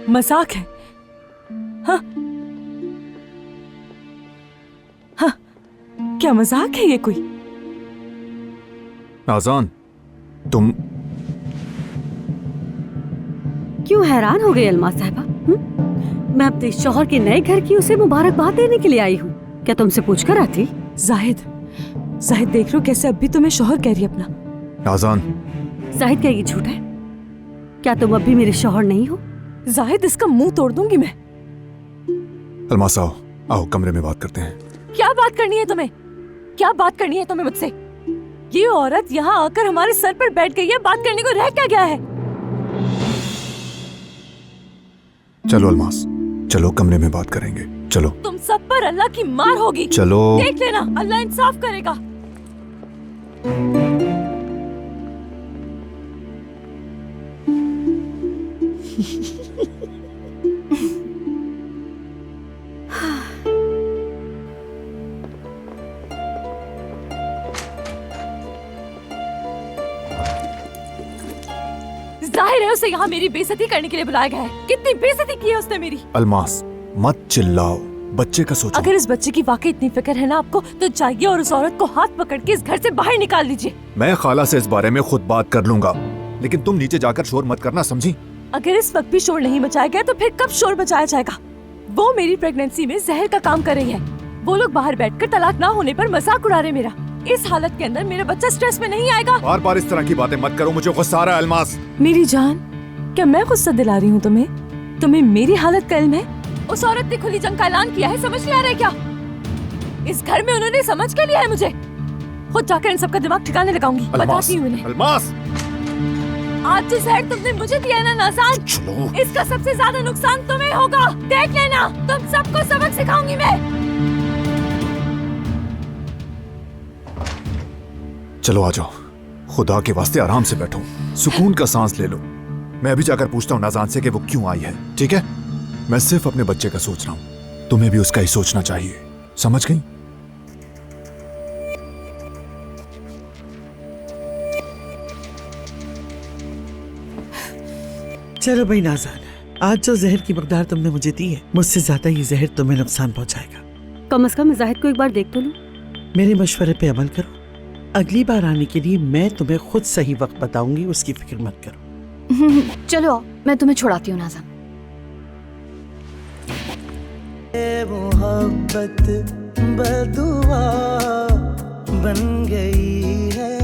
मजाक है। हाँ हाँ, क्या मजाक है ये कोई? आजान, तुम क्यों हैरान हो गई अलमा साहिबा? मैं अपने शौहर के नए घर की उसे मुबारकबाद देने के लिए आई हूँ। क्या तुमसे पूछकर आती? जाहिद, जाहिद देख रहे हो कैसे अब भी तुम्हें शौहर कह रही है अपना। आजान, जाहिद क्या ये झूठ है? क्या तुम अब भी मेरे शौहर नहीं हो? जाहिद इसका मुंह तोड़ दूंगी मैं। अलमास आओ, आओ कमरे में बात करते हैं। क्या बात करनी है तुम्हें? क्या बात करनी है तुम्हें मुझसे? ये औरत यहाँ आकर हमारे सर पर बैठ गई है, बात करने को रह क्या गया है? चलो अलमास, चलो कमरे में बात करेंगे, चलो। तुम सब पर अल्लाह की मार होगी। चलो। देख लेना, अल्लाह इंसाफ करेगा। जाहिर है उसे यहाँ मेरी बेइज्जती करने के लिए बुलाया गया है। कितनी बेइज्जती की है उसने मेरी। अलमास मत चिल्लाओ, बच्चे का सोचो। अगर इस बच्चे की वाकई इतनी फिक्र है ना आपको, तो जाइए और उस औरत को हाथ पकड़ के इस घर से बाहर निकाल दीजिए। मैं खाला से इस बारे में खुद बात कर लूंगा, लेकिन तुम नीचे जाकर शोर मत करना, समझी? अगर इस वक्त भी शोर नहीं मचाया गया तो फिर कब शोर मचाया जाएगा? वो मेरी प्रेगनेंसी में जहर का काम कर रही है। वो लोग बाहर बैठकर तलाक ना होने पर मजाक उड़ा रहे मेरा। इस हालत के अंदर मेरा बच्चा स्ट्रेस में नहीं आएगा। बार बार इस तरह की बातें मत करो, मुझे गुस्सा आ रहा है। अलमास, मेरी जान, क्या मैं गुस्सा दिला रही हूँ तुम्हें? तुम्हें मेरी हालत का इल्म है? उस औरत ने खुली जंग का ऐलान किया है, समझ नहीं आ रहा है क्या? इस घर में उन्होंने समझ के लिया है मुझे। खुद जाकर इन सबका दिमाग ठिकाने लगाऊंगी। बताती हूँ इन्हें। अलमास, आज जो जहर तुमने मुझे दिया है ना नाज़ान, इसका सबसे ज्यादा नुकसान तुम्हें होगा। देख लेना, तुम सबको सबक सिखाऊंगी मैं। चलो आ जाओ, खुदा के वास्ते आराम से बैठो, सुकून का सांस ले लो। मैं अभी जाकर पूछता हूँ नाज़ान से कि वो क्यों आई है, ठीक है? मैं सिर्फ अपने बच्चे का सोच रहा हूँ, तुम्हें भी उसका ही सोचना चाहिए, समझ गई? चलो भाई नाज़ान, आज जो जहर की मकदार तुमने मुझे दी है, मुझसे ज्यादा ये जहर तुम्हें नुकसान पहुंचाएगा। कम से कम जाहिद को एक बार देख तो लूं। मेरे मशवरे पे अमल करो। अगली बार आने के लिए मैं तुम्हें खुद सही वक्त बताऊंगी, उसकी फिक्र मत करो। चलो मैं तुम्हें छुड़ाती हूँ नाज़ान। मोहब्बत बदुआ बन गई है।